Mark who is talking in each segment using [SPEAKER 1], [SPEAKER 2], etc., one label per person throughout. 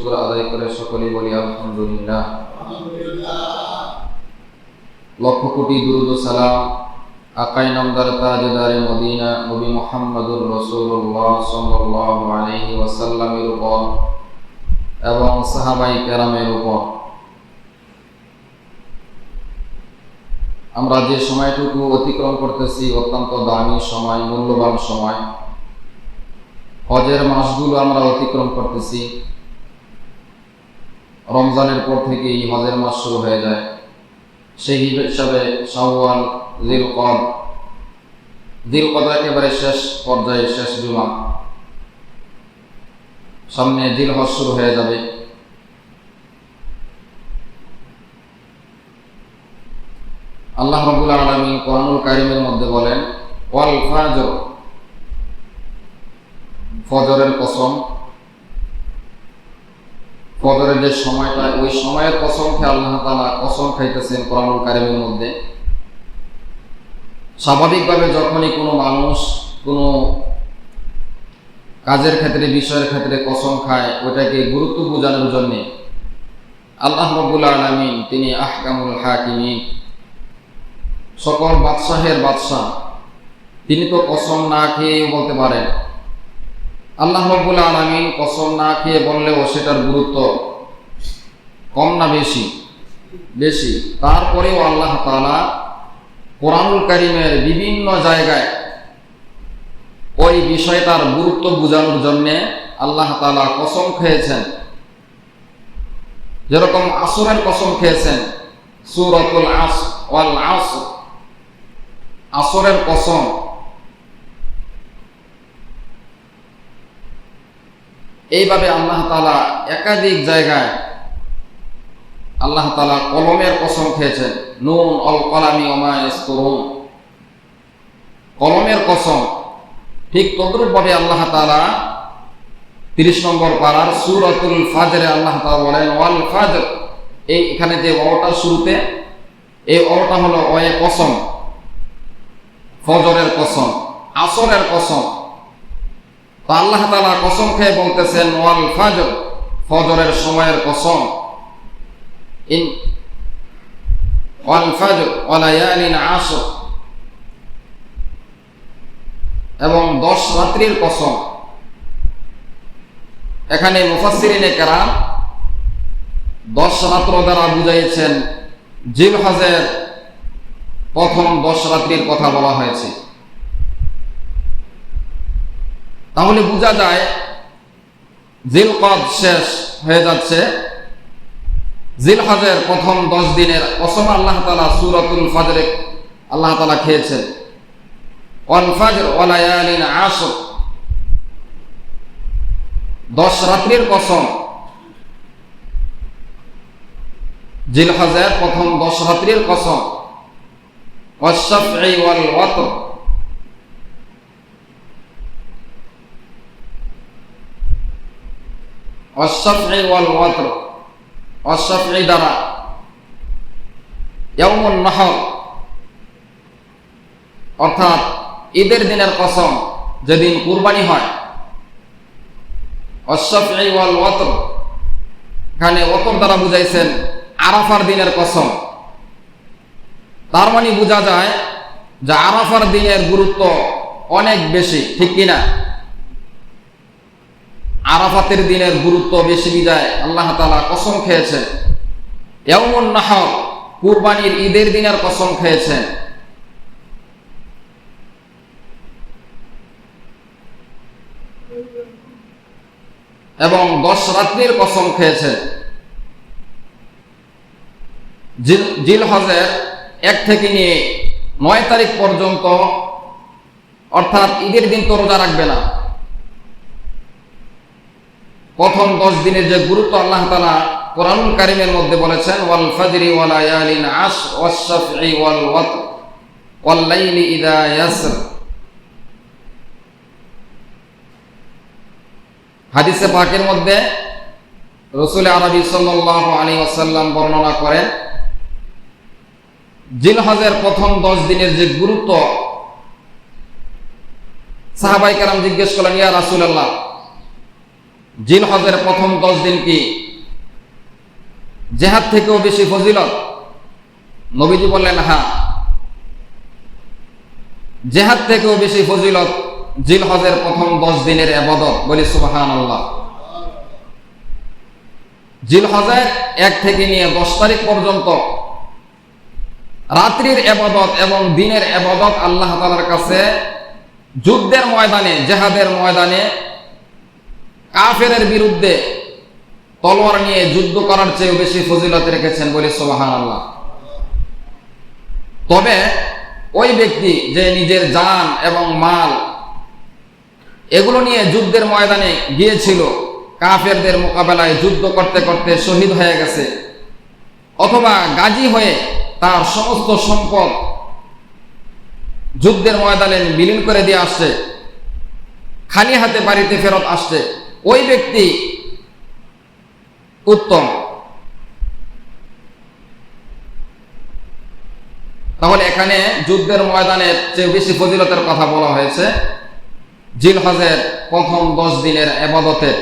[SPEAKER 1] শুকর আদায় করে সকলেই বলি আলহামদুলিল্লাহ। লক্ষ কোটি দুরূদ ও সালাম আকাই নামদার তাজদারে মদিনা নবী মুহাম্মদুর রাসূলুল্লাহ সাল্লাল্লাহু আলাইহি ওয়াসাল্লামের উপর এবং সাহাবায়ে কেরামের উপর। আমরা যে সময়টুকু অতিক্রম করতেছি অত্যন্ত দামি সময়, মূল্যবান সময়। হজের মাসগুলো আমরা অতিক্রম করতেছি। রমজানের পর থেকেই হজের মাস শুরু হয়ে যায়। সেই হিসাবে শাওয়াল, জিলকদ একেবারে শেষ পর্যায়ে, শেষ জুমা। সামনে জিলহজ শুরু হয়ে যাবে। আল্লাহ রাব্বুল আলামিন কোরআনুল কারীমের মধ্যে বলেন, ওয়াল ফাজর, ফজরের কসম। ফজরের যে সময়টা, ওই সময়ের কসম খেয়ে আল্লাহ তাআলা কসম খাইতেছেন কোরআনুল কারীমের মধ্যে। স্বাভাবিকভাবে যখনই কোনো মানুষ কোনো কাজের ক্ষেত্রে, বিষয়ের ক্ষেত্রে কসম খায়, ওটাকে গুরুত্ব বোঝানোর জন্যে আল্লাহ রাব্বুল আলামিন তিনি আহকামুল হাকিমিন, সকল বাদশাহের বাদশাহ, তিনি তো কসম না খেয়েও বলতে পারেন। আল্লাহ রাব্বুল আলামিন কসম না খেয়ে বললেও সেটার গুরুত্ব কম না বেশি? বেশি। তারপরেও আল্লাহ তাআলা কোরআনুল কারীমের বিভিন্ন জায়গায় ওই বিষয়টার গুরুত্ব বোঝানোর জন্য আল্লাহ তাআলা কসম খেয়েছেন। যেরকম আসরের কসম খেয়েছেন, সূরাতুল আসর, ওয়াল আসর, আসরের কসম। এইভাবে আল্লাহ তাআলা একাধিক জায়গায় আল্লাহ তাআলা কলমের কসম খেয়েছেন, নুন আল কলামি ওয়া মা ইয়াসতুরুন, কলমের কসম। ঠিক তদ্রূপভাবে আল্লাহ তাআলা 30 নম্বর পারার সূরাতুল ফাজরে আল্লাহ তাআলা বলেন, ওয়াল ফাজর। এখানে যে ওটা শুরুতে, এই ওটা হলো ওয়ে কসম, ফজরের কসম, আসরের কসম। তো আল্লাহ তাআলা কসম খেয়ে বলতেছেন, ওয়াল ফাজর, ফজরের সময়ের কসম। ওয়াল ফাজর ওয়া লায়ালিন আশর, এবং 10 রাত্রির কসম। এখানে মুফাসসিরিনে কেরাম 10 রাত্র দ্বারা বুঝাইছেন জিলহজের প্রথম 10 রাত্রির কথা বলা হয়েছে। তাহলে বোঝা যায় জিলকদ শেষ হয়ে যাচ্ছে, জিলহজের প্রথম 10 দিনের কসম আল্লাহ তাআলা সূরাতুল ফাজরে আল্লাহ তাআলা খেয়েছেন। ওয়াল ফাজর ওয়া লায়ালিন আশর, 10 রাত্রির কসম। জিলহজের প্রথম 10 রাত্রির কসম। ওয়াশ শাফঈ ওয়াল ওয়াতর, ওয়াশ শাফঈ ওয়াল ওয়াতর, ওয়াশ শাফঈ দ্বারা। ইয়াউমুন নাহর, অর্থাৎ ঈদের দিনের কসম, যেদিন কুরবানি হয়। ওয়াশ শাফঈ ওয়াল ওয়াতর, এখানে ওতর দ্বারা বুঝাইছেন আরাফার দিনের কসম। তার মানে বোঝা যায় যে আরাফার দিনের গুরুত্ব অনেক বেশি, ঠিক কিনা? আরাফাতের দিনের গুরুত্ব বেশি বিদায় আল্লাহ তাআলা কসম খেয়েছেন। ইয়াউমুন নাহর, কুরবানির ঈদের দিনের কসম খেয়েছেন। এবং 10 রাত্রির কসম খেয়েছেন। জিলহজের 1 থেকে নিয়ে 9 তারিখ পর্যন্ত, অর্থাৎ ঈদের দিন তো রোজা রাখবে না। প্রথম 10 দিনের যে গুরুত্ব আল্লাহ তাআলা কোরআনুল কারীমের মধ্যে বলেছেন, ওয়াল ফাজরি ওয়া লায়ালিন আশর ওয়াশ শাফঈ ওয়াল ওয়াতর ওয়াল লাইলি ইযা ইয়াসর। হাদিসে পাকের মধ্যে রাসূল আরবি সাল্লাল্লাহু আলাইহি ওয়াসাল্লাম বর্ণনা করেন, জিলহজের প্রথম 10 দিনের যে গুরুত্ব, সাহাবায়ে কেরাম জিজ্ঞেস করলেন, ইয়া রাসূলুল্লাহ, জিলহজের প্রথম 10 দিন কি জিহাদ থেকেও বেশি ফজিলত? নবীজি বললেন হ্যাঁ, জিহাদ থেকেও বেশি ফজিলত জিলহজের প্রথম 10 দিনের ইবাদত। বলি সুবহানাল্লাহ। জিলহজের 1 থেকে নিয়ে 10 তারিখ পর্যন্ত রাত্রির ইবাদত এবং দিনের ইবাদত আল্লাহ তাআলার কাছে যুদ্ধের ময়দানে, জিহাদের ময়দানে কাফেরের বিরুদ্ধে তলোয়ার নিয়ে যুদ্ধ করার চেয়ে বেশি ফজিলত রেখেছেন। বলি সুবহানাল্লাহ। তবে ওই ব্যক্তি যে নিজের জান এবং মাল এগুলো নিয়ে যুদ্ধের ময়দানে গিয়েছিল, কাফেরদের মোকাবেলায় যুদ্ধ করতে করতে শহীদ হয়ে গেছে, অথবা গাজী হয়ে তার সমস্ত সম্পদ যুদ্ধের ময়দানে বিলীন করে দিয়ে আসছে, খালি হাতে বাড়িতে ফেরত আসছে, ওই ব্যক্তি উত্তম। তাহলে এখানে যুদ্ধের ময়দানের চেয়ে বেশি ফজিলতের কথা বলা হয়েছে জিলহজের প্রথম 10 দিনের ইবাদতের।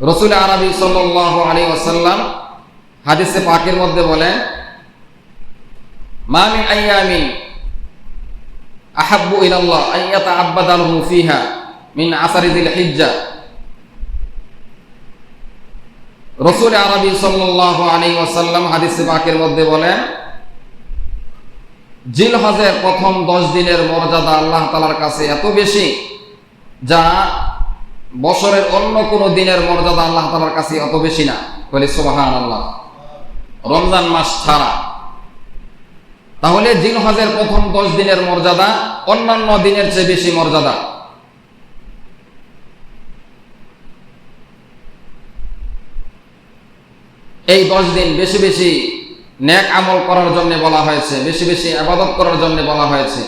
[SPEAKER 1] রাসূল আরবি সাল্লাল্লাহু আলাইহি ওয়াসাল্লাম হাদিসে পাকের মধ্যে বলেন, মা মিন আইয়ামিন আহাব্বু ইলাল্লাহ আন ইয়াতাআব্বাদা লাহু ফিহা মিন আসারি যিল হিজ্জা। রাসূল আরবি সাল্লাল্লাহু আলাইহি ওয়াসাল্লাম হাদিসে পাকের মধ্যে বলেন, জিলহজের প্রথম 10 দিনের মর্যাদা আল্লাহ তাআলার কাছে এত বেশি যা বছরের অন্য কোনো দিনের মর্যাদা আল্লাহ তাআলার কাছে অত বেশি না। বলি সুবহানাল্লাহ। রমজান মাস ছাড়া। তাহলে জিলহজের প্রথম 10 দিনের মর্যাদা অন্যান্য দিনের চেয়ে বেশি মর্যাদা। এই 10 দিন বেশি বেশি নেক আমল করার জন্য বলা হয়েছে, বেশি বেশি ইবাদত করার জন্য বলা হয়েছে।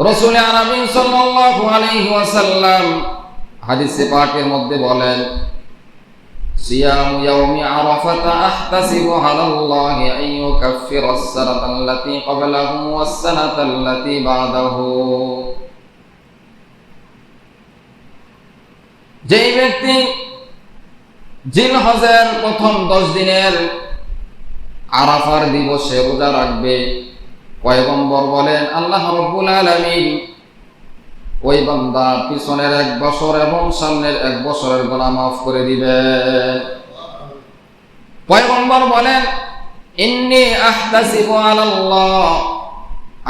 [SPEAKER 1] রাসূল আরবি সাল্লাল্লাহু আলাইহি ওয়াসাল্লাম হাদিসে পাকের মধ্যে বলেন, সিয়ামু ইয়াউমি আরাফাতা আহতাসিবু আলাল্লাহি আন ইউকাফফিরা আস-সানাতা আল্লাতী ক্বাবলাহু ওয়াস-সানাতা আল্লাতী বা'দাহু। যেই ব্যক্তি জিলহজের প্রথম 10 দিনের আরাফার দিবসে রোজা রাখবে, পয়গম্বর বলেন আল্লাহ রাব্বুল আলামিন ওই বান্দা পিছনের 1 বছর এবং সামনের 1 বছরের গুনাহ মাফ করে দিবেন। পয়গম্বর বলেন, ইন্নী আহতাসিবু আলাল্লাহ,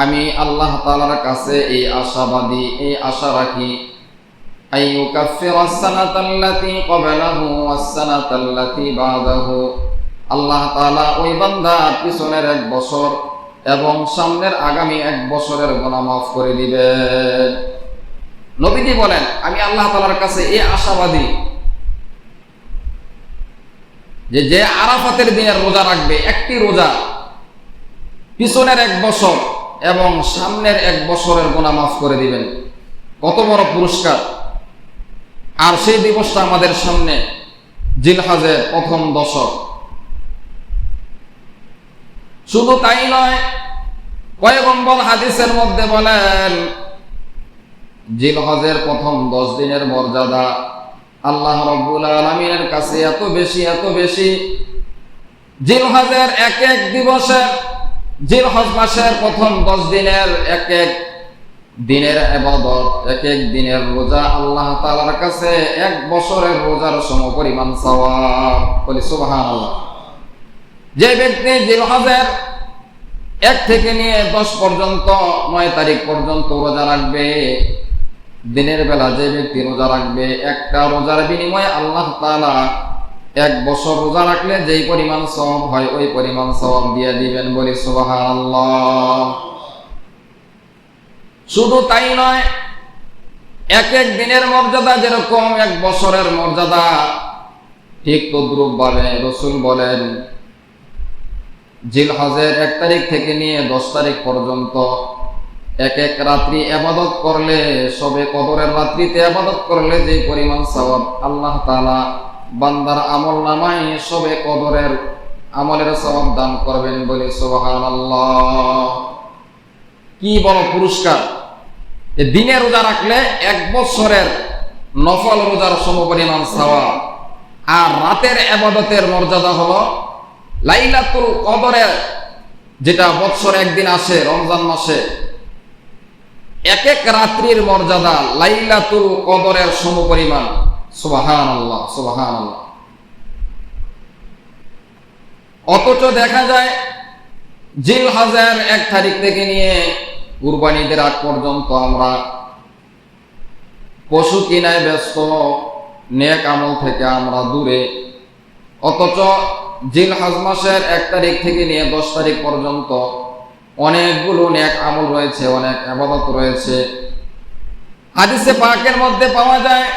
[SPEAKER 1] আমি আল্লাহ তাআলার কাছে এই আশাবাদী, এই আশা রাখি, আন ইউকাফফিরা আস-সানাতা আল্লাতী ক্বাবলাহু ওয়াস-সানাতা আল্লাতী বা'দাহু, আল্লাহ তাআলা ওই বান্দার পিছনের 1 বছর এবং সামনের আগামী 1 বছরের গুনাহ মাফ করে দিবেন। নবীজি বলেন, আমি আল্লাহ তাআলার কাছে এই আশাবাদী যে যে আরাফাতের দিনের রোজা রাখবে, একটি রোজা, পিছনের 1 বছর এবং সামনের 1 বছরের গুনাহ মাফ করে দিবেন। কত বড় পুরস্কার! আর সেই দিবসটা আমাদের সামনে, জিলহজের প্রথম 10। শুধু তাই নয়, পয়গম্বর হাদিসের মধ্যে বলেন, জিলহজের প্রথম 10 দিনের মর্যাদা আল্লাহ রাব্বুল আলামিনের কাছে এত বেশি, এত বেশি, জিলহজের এক এক দিবসের, জিলহজ মাসের প্রথম 10 দিনের এক এক দিনের ইবাদত, এক এক দিনের রোজা আল্লাহ তাআলার কাছে 1 বছরের রোজার সমপরিমাণ সওয়াব। বলি সুবহানাল্লাহ। যে ব্যক্তি জিলহজের 1 থেকে নিয়ে 10 পর্যন্ত, 9 তারিখ পর্যন্ত রোজা রাখবে, দিনের বেলা যে ব্যক্তি রোজা রাখবে, একটা রোজার বিনিময়ে আল্লাহ তাআলা 1 বছর রোজা রাখলে যেই পরিমাণ সওয়াব হয় ওই পরিমাণ সওয়াব দিয়ে দিবেন। বলি সুবহানাল্লাহ। শুধু তাই নয়, এক এক দিনের মর্যাদা যেরকম 1 বছরের মর্যাদা, ঠিক তদ্রূপ ভাবে রাসূল বলেন, জিলহজের 1 তারিখ থেকে নিয়ে 10 তারিখ পর্যন্ত এক এক রাত্রি ইবাদত করলে, সবে কদরের রাত্রিতে ইবাদত করলে যে পরিমাণ সওয়াব আল্লাহ তাআলা বান্দার আমলনামায় সবে কদরের আমলের সওয়াব দান করবেন বলে সুবহানাল্লাহ। কি বড় পুরস্কার! দিনে রোজা রাখলে 1 বছরের নফল রোজার সমপরিমাণ সওয়াব। আর রাতের ইবাদতের মর্যাদা হলো লাইলাতুল কদরের, যেটা বছরে একদিন আসে রমজান মাসে, এক এক রাত্রির মর্যাদা লাইলাতুল কদরের সমপরিমাণ। সুবহানাল্লাহ, সুবহানাল্লাহ। অথচ দেখা যায় জিলহজের 1 তারিখ থেকে নিয়ে কুরবানিদের আগ পর্যন্ত আমরা পশু কিনায় ব্যস্ত, নেক আমল থেকে আমরা দূরে। অথচ জিলহজ মাসের 1 তারিখ থেকে নিয়ে 10 তারিখ পর্যন্ত অনেকগুলো নেক আমল রয়েছে, অনেক ইবাদত রয়েছে। হাদিসে পাকের মধ্যে পাওয়া যায়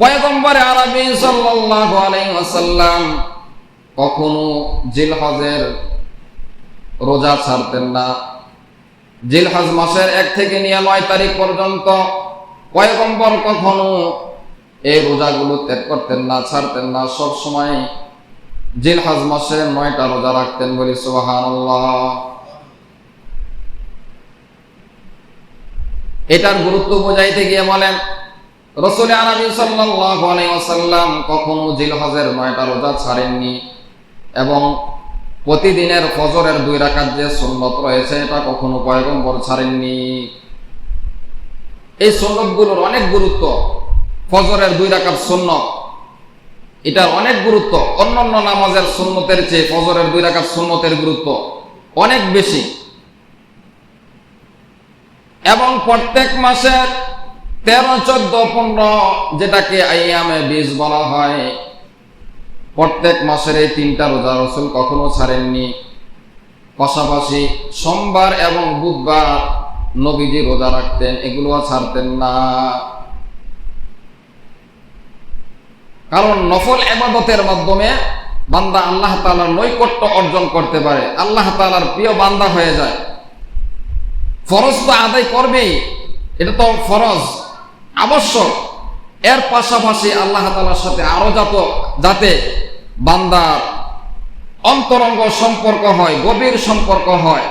[SPEAKER 1] পয়গম্বর আরবি সাল্লাল্লাহু আলাইহি ওয়াসাল্লাম কখনো জিলহজের রোজা ছাড়তেন না। জিলহজ মাসের 1 থেকে নিয়ে 9 তারিখ পর্যন্ত পয়গম্বর কখনো এই রোজাগুলো ত্যাগ করতেন না, ছাড়তেন না। সব সময় জিলহজ মাসের 9টা রোজা রাখতেন বলি সুবহানাল্লাহ। এটার গুরুত্ব বোঝাইতে গিয়ে বলেন রাসূল আরবি সাল্লাল্লাহু আলাইহি ওয়াসাল্লাম কখনো জিলহজের 9টা রোজা ছাড়েননি, এবং প্রতিদিনের ফজরের 2 রাকাত যে সুন্নত রয়েছে এটা কখনো পয়গম্বর ছাড়েননি। এই সুন্নতগুলোর অনেক গুরুত্ব। ফজরের 2 রাকাত সুন্নত, এটার অনেক গুরুত্ব। অন্যান্য নামাজের সুন্নতের চেয়ে ফজরের 2 রাকাত সুন্নতের গুরুত্ব অনেক বেশি। এবং প্রত্যেক মাসের 13, 14, 15 যেটাকে আইয়ামে 20 বলা হয়, প্রত্যেক মাসের এই 3টা রোজা রাসূল কখনো ছাড়েননি। পাশাপাশি সোমবার এবং বুধবার নবীজি রোজা রাখতেন, এগুলো ছাড়তেন না। কারণ নফল ইবাদতের মাধ্যমে বান্দা আল্লাহ তাআলার নৈকট্য অর্জন করতে পারে, আল্লাহ তাআলার প্রিয় বান্দা হয়ে যায়। ফরজ তো আদায় করবেই, এটা তো ফরজ, আবশ্যক। এর পাশাপাশি আল্লাহ তাআলার সাথে আরো যাতে বান্দার অন্তরঙ্গ সম্পর্ক হয়, গভীর সম্পর্ক হয়,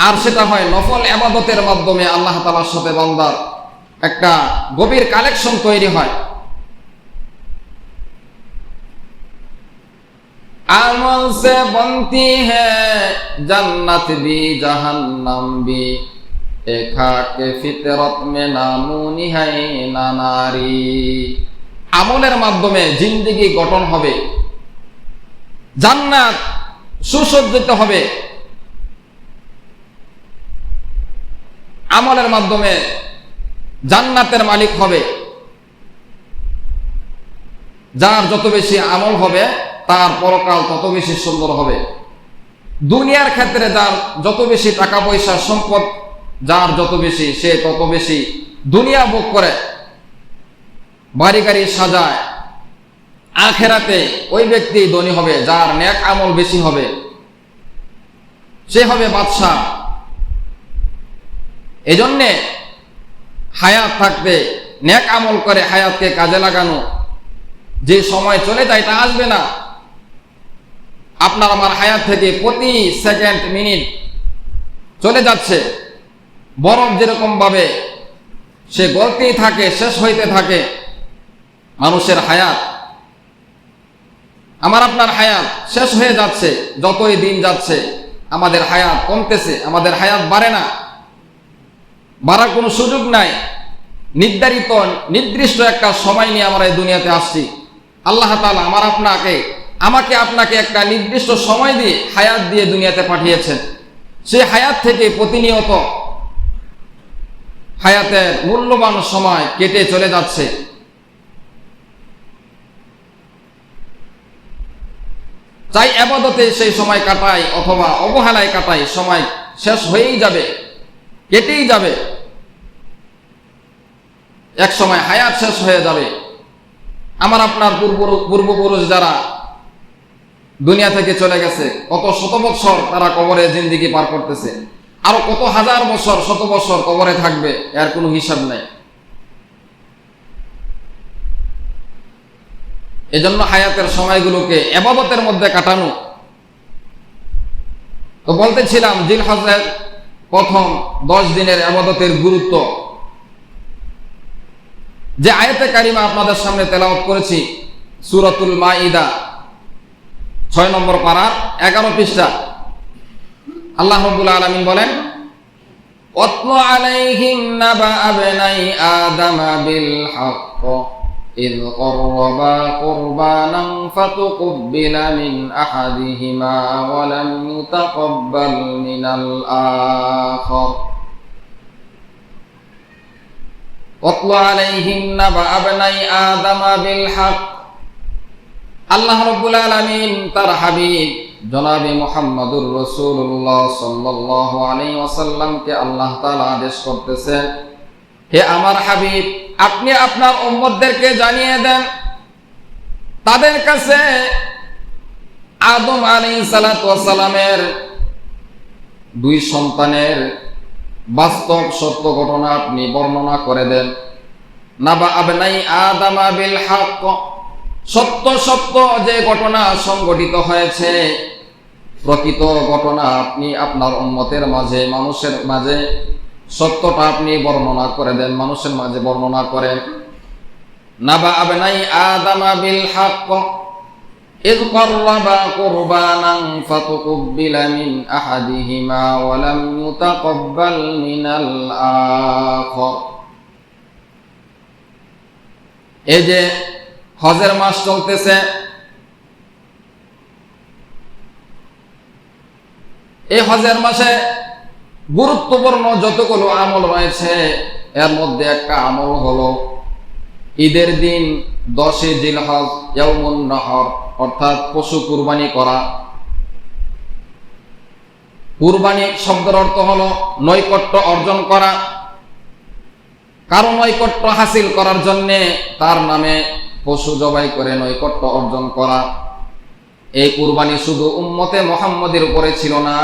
[SPEAKER 1] আর সেটা হয় নফল ইবাদতের মাধ্যমে আল্লাহ তাআলার সাথে বান্দার একটা গভীর কানেকশন তৈরি হয়। আমল সে বনতি হ্যায় জান্নাত ভি জাহান্নাম ভি, একা কে ফিতরত মে নামুনি হ্যায় না নারী। আমলের মাধ্যমে জিন্দেগি গঠন হবে, জান্নাত সুসজ্জিত হবে। আমলের মাধ্যমে জান্নাতের মালিক হবে। যার যত বেশি আমল হবে তার পরকাল তত বেশি সুন্দর হবে। দুনিয়ার ক্ষেত্রে যার যত বেশি টাকা পয়সা সম্পদ, যার যত বেশি, সে তত বেশি দুনিয়া ভোগ করে, বাড়ি গাড়ি সাজায়। আখেরাতে ওই ব্যক্তি ধনী হবে যার নেক আমল বেশি হবে, সে হবে বাদশাহ। এজন্যে হায়াত থাকতে নেক আমল করে হায়াতকে কাজে লাগানো। যে সময় চলে যায় তা আসবে না। আপনার আমার হায়াত থেকে প্রতি সেকেন্ড মিনিট চলে যাচ্ছে। বরফ যেরকম ভাবে সে গলতেই থাকে, শেষ হইতে থাকে, মানুষের হায়াত, আমার আপনার হায়াত শেষ হয়ে যাচ্ছে। যতই দিন যাচ্ছে আমাদের হায়াত কমতেছে, আমাদের হায়াত বাড়ে না, বাড়ার কোনো সুযোগ নাই। নির্ধারিত নির্দিষ্ট একটা সময় নিয়ে আমরা এই দুনিয়াতে আসছি। আল্লাহ তাআলা আমাকে আপনাকে একটা নির্দিষ্ট সময় দিয়ে হায়াত দিয়ে দুনিয়াতে পাঠিয়েছেন। সেই হায়াত থেকে প্রতিনিয়ত হায়াতের মূল্যবান সময় কেটে চলে যাচ্ছে। চাই ইবাদতে সেই সময় কাটাই অথবা অবহেলায় কাটাই, সময় শেষ হয়েই যাবে, কেটেই যাবে। এক সময় হায়াত শেষ হয়ে যাবে। আমার আপনার পূর্বপুরুষ যারা দুনিয়া থেকে চলে গেছে, কত শত বছর তারা কবরে জিন্দেগি পার করতেছে, আরো কত হাজার বছর, শত বছর কবরে থাকবে, এর কোনো হিসাব নাই। এজন্য হায়াতের সময়গুলোকে ইবাদতের মধ্যে কাটানো, তো বলতেছিলাম জিলহজের প্রথম 10 দিনের ইবাদতের গুরুত্ব। যে আয়াতে কারিমা আপনাদের সামনে তেলাওয়াত করেছি সূরাতুল মাইদা 6 নম্বর পারার 11 পৃষ্ঠা, আল্লাহ রাব্বুল আলামিন বলেন, ওয়াতলু আলাইহিম নাবা আবনাই আদামা বিল হক ইয ক্বাররাবা কুরবানান ফাতুকবিলা মিন আহাদিহিমা ওয়া লাম ইউতাকাব্বাল মিনাল আখার। ওয়াতলু আলাইহিম নাবা আবনাই আদামা বিল হক। আল্লাহ রাব্বুল আলামিন তার হাবিব জনাবে মুহাম্মদুর রাসূলুল্লাহ সাল্লাল্লাহু আলাইহি ওয়াসাল্লামকে আল্লাহ তাআলা আদেশ করতেছেন, হে আমার হাবিব, আপনি আপনার উম্মতদেরকে জানিয়ে দেন তাদের কাছে আদম আলাইহিস সালাতু ওয়াস সালামের 2 সন্তানের বাস্তব সত্য ঘটনা আপনি বর্ণনা করে দেন। নাবা আবনাই আদামা বিল হক, সত্য সত্য যে ঘটনা সংঘটিত হয়েছে, প্রকৃত ঘটনা আপনি আপনার উম্মতের মাঝে, মানুষের মাঝে সত্যটা আপনি বর্ণনা করে দেন, মানুষের মাঝে বর্ণনা করেন। নাবা আবনাই আদামা বিল হক ইয ক্বাররাবা কুরবানান ফাতুকবিলা মিন আহাদিহিমা ওয়া লাম ইউতাকাব্বাল মিনাল আখার। এই যে হজের মাস চলতেছে, এই হজের মাসে গুরুত্বপূর্ণ যতগুলো আমল রয়েছে এর মধ্যে একটা আমল হলো ঈদের দিন 10 জিলহজ ইয়াউমুন নাহর, অর্থাৎ পশু কুরবানি করা। কুরবানি শব্দের অর্থ হলো নৈকট্য অর্জন করা, কারো নৈকট্য হাসিল করার জন্য তার নামে পশু জবাই করে নৈকট্য অর্জন করা। এই কুরবানি শুধু উম্মতে মুহাম্মদের উপরে ছিল না,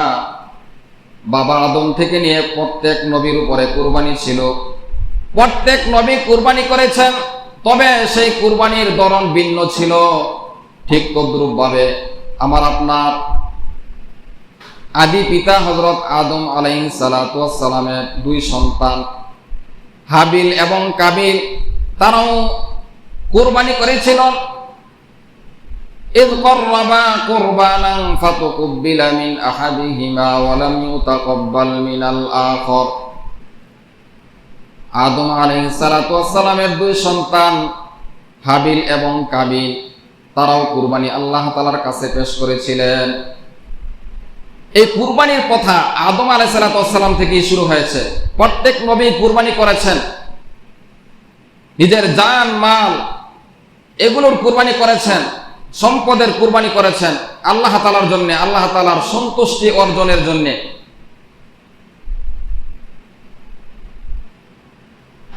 [SPEAKER 1] বাবা আদম থেকে নিয়ে প্রত্যেক নবীর উপরে কুরবানি ছিল। প্রত্যেক নবী কুরবানি করেছেন, তবে সেই কুরবানির ধরন ভিন্ন ছিল। ঠিক তদ্রূপ ভাবে আমার আপনার আদি পিতা হযরত আদম আলাইহিস সালাতু ওয়াস সালামের 2 সন্তান হাবিল এবং কাবিল, তারাও কুরবানি করেছিলেন। ইয ক্বাররাবা কুরবানান ফাতুকবিলা মিন আহাদিহিমা ওয়া লাম ইউতাকাব্বাল মিনাল আখার। আদম আলাইহিস সালাতু ওয়াস সালামের 2 সন্তান হাবিল এবং কাবিল, তারাও কুরবানি আল্লাহ তাআলার কাছে পেশ করেছিলেন। এই কুরবানির কথা আদম আলাইহিস সালাতু ওয়াস সালাম থেকেই শুরু হয়েছে। প্রত্যেক নবী কুরবানি করেছেন, নিজের জান মাল এগুলোর কুরবানি করেছেন, সম্পদের কুরবানি করেছেন আল্লাহ তাআলার জন্য, আল্লাহ তাআলার সন্তুষ্টি অর্জনের জন্য।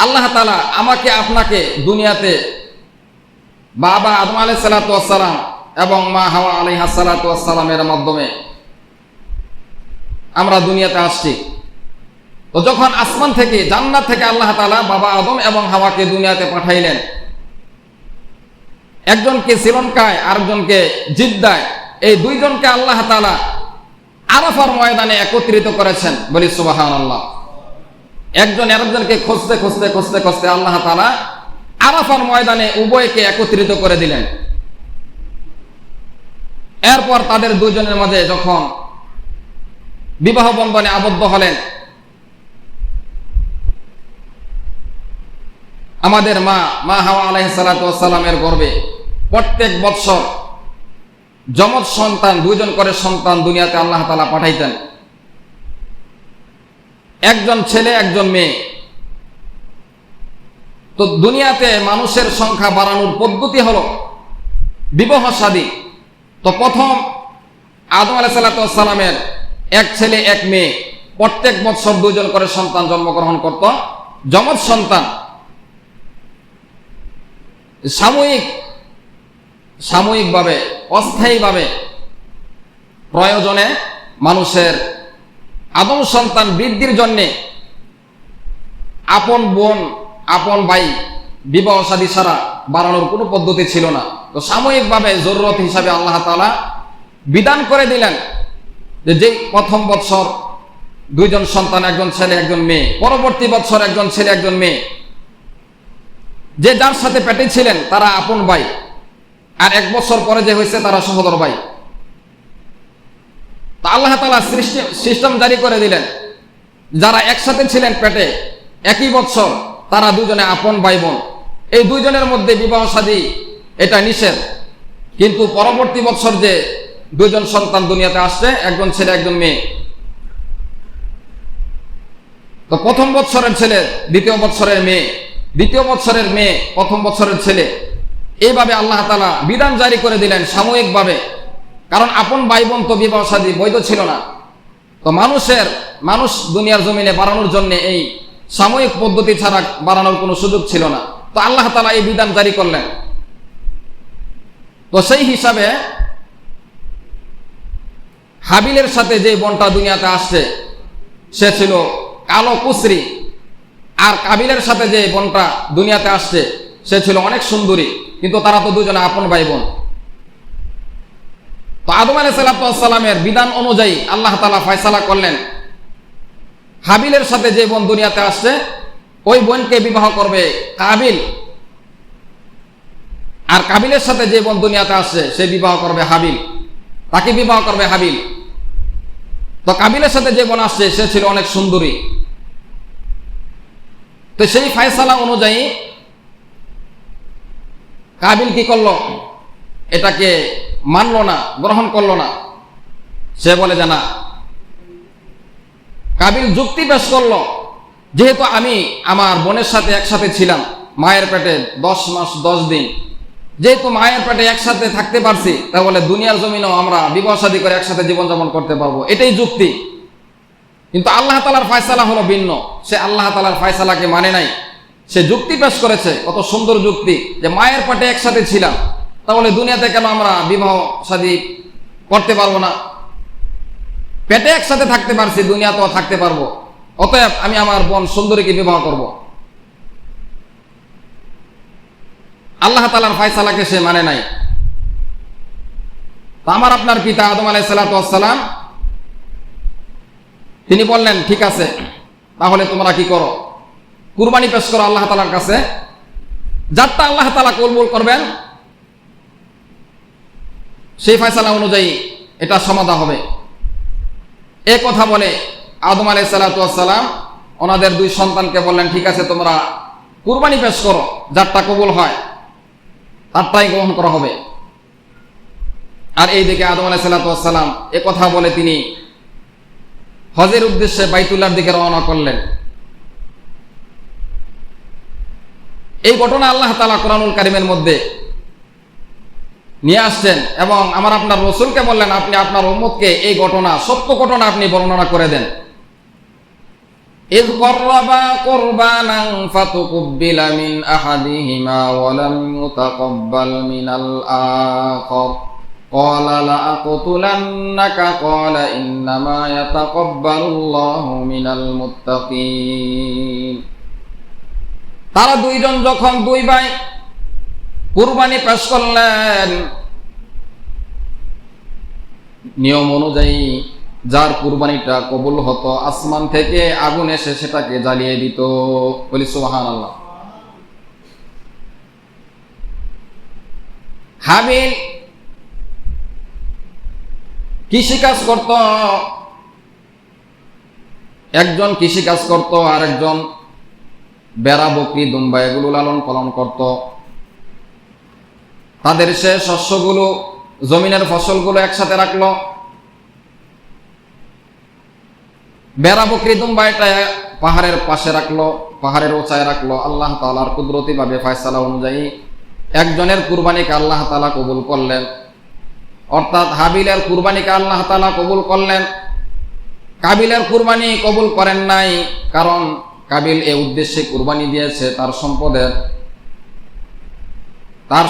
[SPEAKER 1] আল্লাহ তাআলা আমাকে আপনাকে দুনিয়াতে বাবা আদম আলাইহিস সালাতু ওয়াস সালাম এবং মা হাওয়া আলাইহা সালাতু ওয়াস সালামের মাধ্যমে আমরা দুনিয়াতে আসছি। তো যখন আসমান থেকে, জান্নাত থেকে আল্লাহ তাআলা বাবা আদম এবং হাওয়াকে দুনিয়াতে পাঠাইলেন, একজনকে শ্রীলঙ্কায় আরেকজনকে জিদ্দায়, এই 2 জনকে আল্লাহ তাআলা আরাফার ময়দানে একত্রিত করেছেন। বলি সুবহানাল্লাহ। একজন আরেকজনকে খুঁজতে খুঁজতে খুঁজতে খুঁজতে আল্লাহ তাআলা আরাফার ময়দানে উভয়কে একত্রিত করে দিলেন। এরপর তাদের 2 জনের মাঝে যখন বিবাহ বন্ধনে আবদ্ধ হলেন, আমাদের মা হাওয়া আলাইহিস সালাতু ওয়াস সালামের গর্ভে প্রত্যেক বৎসর যমজ সন্তান 2 জন করে সন্তান দুনিয়াতে আল্লাহ তাআলা পাঠাইতেন, একজন ছেলে একজন মেয়ে। তো দুনিয়াতে মানুষের সংখ্যা বাড়ানোর পদ্ধতি হলো বিবাহ শাদী। তো প্রথম আদম আলাইহিস সালাতু ওয়াস সালামের 1 ছেলে 1 মেয়ে, প্রত্যেক বৎসর 2 জন করে সন্তান জন্মগ্রহণ করত, যমজ সন্তান। সাময়িকভাবে অস্থায়ীভাবে প্রয়োজনে মানুষের আদম সন্তান বৃদ্ধির জন্য আপন বোন আপন ভাই বিবাহ শাদী ছাড়া বাড়ানোর কোনো পদ্ধতি ছিল না। তো সাময়িকভাবে জরুরত হিসাবে আল্লাহ তাআলা বিধান করে দিলেন যে যেই প্রথম বৎসর দুইজন সন্তান, একজন ছেলে একজন মেয়ে, পরবর্তী বৎসর একজন ছেলে একজন মেয়ে, যে যার সাথে পেটে ছিলেন তারা আপন ভাই, আর 1 বছর পরে যে হয়েছে তারা সহোদর ভাই। তা আল্লাহ তাআলা সিস্টেম জারি করে দিলেন, যারা একসাথে ছিলেন পেটে একই বৎসর তারা দুজনে আপন ভাই বোন, এই দুইজনের মধ্যে বিবাহ শাদী এটা নিষেধ। কিন্তু পরবর্তী বৎসর যে দুইজন সন্তান দুনিয়াতে আসছে, একজন ছেলে একজন মেয়ে, তো প্রথম বৎসরের ছেলে দ্বিতীয় বৎসরের মেয়ে, দ্বিতীয় বৎসরের মেয়ে প্রথম বৎসরের ছেলে, এইভাবে আল্লাহ তাআলা বিধান জারি করে দিলেন সাময়িকভাবে। কারণ আপন ভাই বোন তো বিবাহ শাদী বৈধ ছিল না, তো মানুষ দুনিয়ার জমিনে বাড়ানোর জন্য এই সাময়িক পদ্ধতি ছাড়া বাড়ানোর কোনো সুযোগ ছিল না। তো আল্লাহ তাআলা এই বিধান জারি করলেন। তো সেই হিসাবে হাবিলের সাথে যে বোনটা দুনিয়াতে আসছে সে ছিল কালো কুচরি, আর কাবিলের সাথে যে বোনটা দুনিয়াতে আসছে সে ছিল অনেক সুন্দরী, কিন্তু তারা তো দুজনে আপন ভাই বোন। তো আদম আলাইহিস সালামের বিধান অনুযায়ী আল্লাহ তাআলা ফয়সালা করলেন, হাবিলের সাথে যে বোন দুনিয়াতে আসছে ওই বোনকে বিবাহ করবে কাবিল, আর কাবিলের সাথে যে বোন দুনিয়াতে আসছে সে বিবাহ করবে হাবিল, তাকে বিবাহ করবে হাবিল। তো কাবিলের সাথে যে বোন আসছে সে ছিল অনেক সুন্দরী। তো সেই ফয়সালা অনুযায়ী কাবিল কি করলো, এটাকে মানলো না, গ্রহণ করলো না। সে বলে যে না, কাবিল যুক্তি পেশ করলো, যেহেতু আমি আমার বোনের সাথে একসাথে ছিলাম মায়ের পেটে 10 মাস 10 দিন, যেহেতু মায়ের পেটে একসাথে থাকতে পারছি, তাহলে দুনিয়ার জমিনেও আমরা বিবাহ শাদী করে একসাথে জীবনযাপন করতে পারবো, এটাই যুক্তি। কিন্তু আল্লাহ তাআলার ফয়সালা হলো ভিন্ন। সে আল্লাহ তাআলার ফয়সালাকে মানে নাই, সে যুক্তি পেশ করেছে, কত সুন্দর যুক্তি, যে মায়ের পেটে একসাথে ছিলাম, তাহলে দুনিয়াতে কেন আমরা বিবাহ শাদী করতে পারবো না? পেটে একসাথে থাকতে পারছি, দুনিয়াতেও থাকতে পারবো, অতএব আমি আমার বোন সুন্দরীকে বিবাহ করব। আল্লাহ তাআলার ফয়সালাকে সে মানে নাই। আমার আপনার পিতা আদম আলাইহিস সালাম তিনি বললেন, ঠিক আছে, তাহলে তোমরা কি করো, কুরবানি পেশ করো আল্লাহ তাআলার কাছে, যারটা আল্লাহ তাআলা কবুল করবেন সেই ফয়সালা অনুযায়ী এটা সমাধা হবে। এ কথা বলে আদম আলাইহিস সালাম ওনাদের 2 সন্তানকে বললেন, ঠিক আছে, তোমরা কুরবানি পেশ করো, যারটা কবুল হয় তারটাই গ্রহণ করা হবে। আর এইদিকে আদম আলাইহিস সালাম এ কথা বলে তিনি হজের উদ্দেশ্যে বাইতুল্লাহর দিকে রওনা করলেন। এই ঘটনা আল্লাহ তাআলা কোরআনুল কারীমের মধ্যে নিয়ে আসছেন, এবং আমার আপনার রাসূলকে বললেন, আপনি আপনার উম্মতকে এই ঘটনা, সত্য ঘটনা আপনি বর্ণনা করে দেন। ইয কররাবা কুরবানান ফাতুকুব্বিলা মিন আহাদিহিমা ওয়া লাম ইউতাকাব্বাল মিনাল আখার ক্বালা লাআকতুলান্নাকা ক্বালা ইন্নামা ইয়াতাকাব্বালুল্লাহু মিনাল মুত্তাকিন। তারা দুইজন যখন 2 ভাই কুরবানি পেশ করলেন, নিয়ম অনুযায়ী যার কুরবানিটা কবুল হতো আসমান থেকে আগুন এসে সেটাকে জ্বালিয়ে দিত। বলি সুবহানাল্লাহ। হাবিল কৃষিকাজ করত, একজন কৃষিকাজ করত, আর একজন বেড়া বকরি দুম্বা এগুলো লালন পালন করত। তাদের সে শস্যগুলো, জমিনের ফসলগুলো একসাথে রাখলো, বেড়া বকরি দুম্বা এটা পাহাড়ের পাশে রাখলো, পাহাড়ের উঁচায় রাখলো। আল্লাহ তাআলার কুদরতি ভাবে ফয়সালা অনুযায়ী একজনের কুরবানিকে আল্লাহ তাআলা কবুল করলেন, অর্থাৎ হাবিলের কুরবানিকে আল্লাহ তাআলা কবুল করলেন। কাবিলের কুরবানি কবুল করেন নাই, কারণ কাবিল এই উদ্দেশ্যে কুরবানি দিয়েছে তার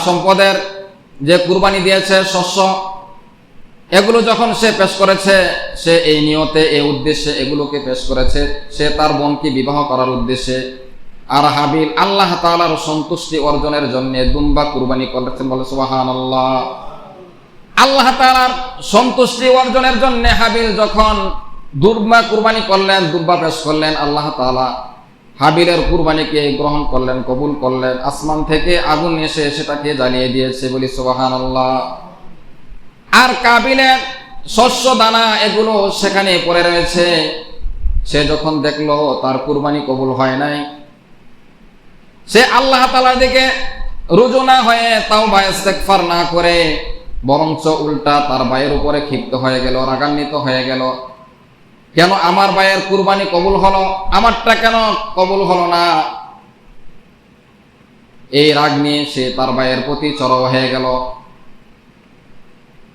[SPEAKER 1] সম্পদের যে কুরবানি দিয়েছে শস্য, এগুলো যখন সে পেশ করেছে, সে এই নিয়তে এই উদ্দেশ্যে এগুলোকে পেশ করেছে, সে তার বোনকে বিবাহ করার উদ্দেশ্যে। আর হাবিল আল্লাহ তাআলার সন্তুষ্টি অর্জনের জন্য দুম্বা কুরবানি করেছেন। বলে সুবহানাল্লাহ। আল্লাহ তাআলার সন্তুষ্টি অর্জনের জন্য হাবিল যখন দুর্বা কুরবানি করলেন, দুর্বা পেশ করলেন, আল্লাহ তাআলা হাবিলের কুরবানিকে গ্রহণ করলেন, কবুল করলেন। আসমান থেকে আগুন এসে সেটাকে জ্বালিয়ে দিয়েছে, বলি সুবহানাল্লাহ। আর কাবিলের শস্য দানা এগুলো সেখানে পড়ে রয়েছে। সে যখন দেখলো তার কুরবানি কবুল হয় নাই, সে আল্লাহ তাআলার দিকে রুজু না হয়ে তাওবা ইস্তেগফার না করে বরঞ্চ উল্টা তার ভাইয়ের উপরে ক্ষিপ্ত হয়ে গেল, রাগান্বিত হয়ে গেল। কেন আমার ভাইয়ের কুরবানি কবুল হলো, আমারটা কেন কবুল হলো না? এই রাগ নিয়ে সে তার ভাইয়ের প্রতি চড়াও হয়ে গেল।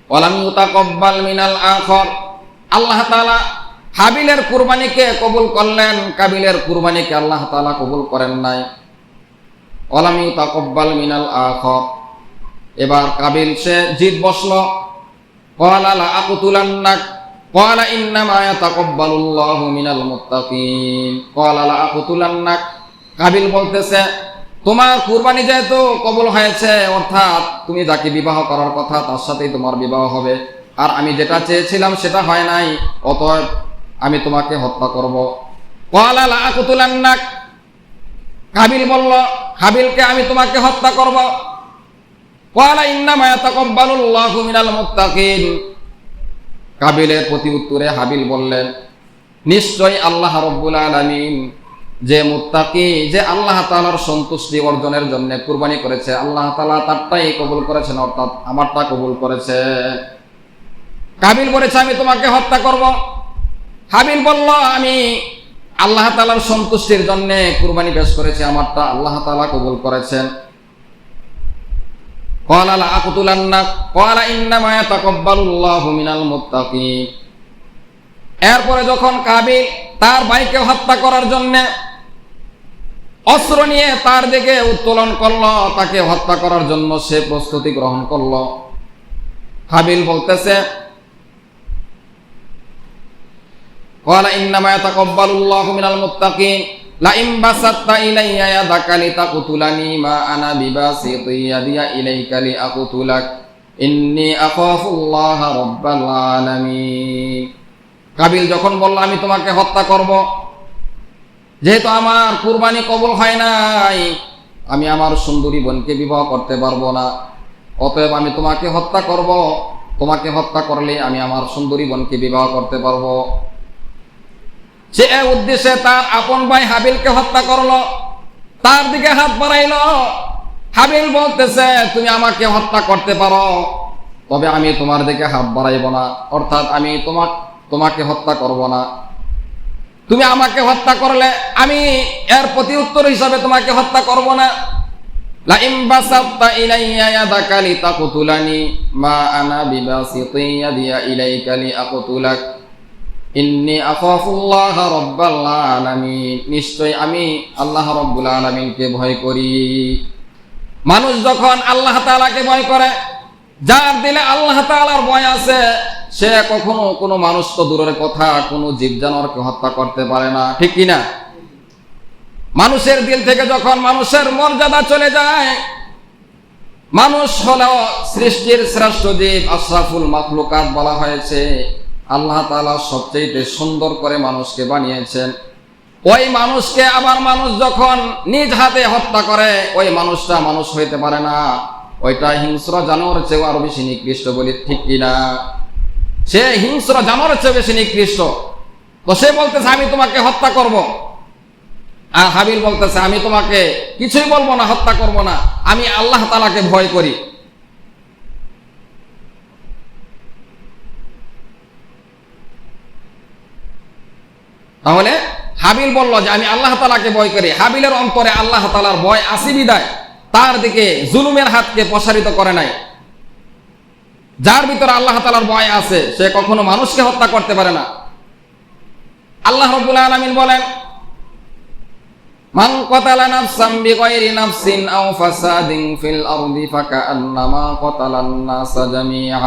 [SPEAKER 1] ওয়ালাম ইউতাকাব্বাল মিনাল আখর, আল্লাহ তাআলা হাবিলের কুরবানিকে কবুল করলেন, কাবিলের কুরবানিকে আল্লাহ তাআলা কবুল করেন নাই। ওয়ালাম ইউতাকাব্বাল মিনাল আখর, এবার কাবিল সে জিদ বসলো। ক্বালা লা আকুতুলান্নাক ক্বালা ইন্নামা ইয়াতাকাব্বালুল্লাহু মিনাল মুত্তাকিন। ক্বালা লা আকুতুলান্নাক, কাবিল বলতেছে তোমার কুরবানি যেহেতু কবুল হয়েছে, অর্থাৎ তুমি যাকে বিবাহ করার কথা তার সাথেই তোমার বিবাহ হবে, আর আমি যেটা চেয়েছিলাম সেটা হয় নাই, অতএব আমি তোমাকে হত্যা করব। ক্বালা লা আকুতুলান্নাক, কাবিল বলল হাবিলকে আমি তোমাকে হত্যা করব। ক্বালা ইন্নামা ইয়াতাকাব্বালুল্লাহু মিনাল মুত্তাকিন, কাবিলের প্রতি উত্তরে হাবিল বললেন নিশ্চয় আল্লাহ রাব্বুল আলামিন যে মুত্তাকি, যে আল্লাহ তাআলার সন্তুষ্টি অর্জনের জন্য কুরবানি করেছে, আল্লাহ তাআলা তারটাই কবুল করেছেন, অর্থাৎ আমারটা কবুল করেছে। কাবিল বলেছে আমি তোমাকে হত্যা করব। হাবিল বলল আমি আল্লাহ তাআলার সন্তুষ্টির জন্য কুরবানি পেশ করেছি, আমারটা আল্লাহ তাআলা কবুল করেছেন। ক্বালা লা আকুতুলান্নাক ক্বালা ইন্নামা ইয়াতাকাব্বালুল্লাহু মিনাল মুত্তাকিন। এরপরে যখন কাবিল তার ভাইকে হত্যা করার জন্য অস্ত্র নিয়ে তার দিকে উত্তোলন করলো, তাকে হত্যা করার জন্য সে প্রস্তুতি গ্রহণ করলো, হাবিল বলতেছে ক্বালা ইন্নামা ইয়াতাকাব্বালুল্লাহু মিনাল মুত্তাকিন লা ইন বাসাত্তা ইলাইয়া ইয়াদাকা লিতাকতুলানি মা আনা বিবাসিতি ইয়াদিয়া ইলাইকা লিআকতুলাক ইন্নী আখাফুল্লাহা রাব্বাল আলামিন। কাবিল যখন বলল আমি তোমাকে হত্যা করব, যেহেতু আমার কুরবানি কবুল হয় নাই, আমি আমার সুন্দরী বোনকে বিবাহ করতে পারবো না, অতএব আমি তোমাকে হত্যা করব। তোমাকে হত্যা করলে আমি আমার সুন্দরী বোনকে বিবাহ করতে পারবো। সে উদ্দেশ্যে তার আপন ভাই হাবিলকে হত্যা করলো, তার দিকে হাত বাড়াইলো। হাবিল বলতেছে তুমি আমাকে হত্যা করতে পারো, তবে আমি তোমার দিকে হাত বাড়াইব না, অর্থাৎ আমি তোমাকে হত্যা করব না। তুমি আমাকে হত্যা করলে আমি এর প্রতি উত্তর হিসাবে তোমাকে হত্যা করব না। লা ইন বাসাত্তা ইলাইয়া ইয়াদাকা লিতাকতুলানি মা আনা বিবাসিতি ইয়াদিয়া ইলাইকা লিআকতুলাক ইন্নী আখাফুল্লাহা রাব্বাল আলামিন, নিশ্চয় আমি আল্লাহ রাব্বুল আলামিনকে ভয় করি। মানুষ যখন আল্লাহ তাআলাকে ভয় করে, যার দিলে আল্লাহ তাআলার ভয় আছে, সে কখনো কোনো মানুষ তো দূরের কথা কোনো জীব জানোয়ারকে হত্যা করতে পারে না, ঠিক কিনা? মানুষের দিল থেকে যখন মানুষের মর্যাদা চলে যায়, মানুষ হলো সৃষ্টির শ্রেষ্ঠ জীব, আশরাফুল মাখলুকাত বলা হয়েছে। আল্লাহ তাআলা সবচেয়ে সুন্দর করে মানুষকে বানিয়েছেন। ওই মানুষকে আবার মানুষ যখন নিজ হাতে হত্যা করে, ওই মানুষটা মানুষ হইতে পারে না, ওইটা হিংস্র জানোয়ারের চেয়ে আরো বেশি নিকৃষ্ট, বলি ঠিক কিনা? সে হিংস্র জানোয়ারের চেয়ে বেশি নিকৃষ্ট। তো সে বলতেছে আমি তোমাকে হত্যা করব, আর হাবিল বলতেছে আমি তোমাকে কিছুই বলবো না, হত্যা করব না, আমি আল্লাহ তাআলাকে ভয় করি। তাহলে হাবিল বলল যে আমি আল্লাহ তাআলাকে ভয় করি। হাবিলের অন্তরে আল্লাহ তাআলার ভয় আসি বিদায় তার দিকে জুলুমের হাতকে প্রসারিত করে নাই। যার ভিতরে আল্লাহ তাআলার ভয় আছে সে কখনো মানুষকে হত্যা করতে পারে না। আল্লাহ রাব্বুল আলামিন বলেন মান কাতালা নাফসান বিগাইরি নাফসিন আও ফাসাদিন ফিল আরদি ফাকান্নামা কাতালান নাসা জামিআ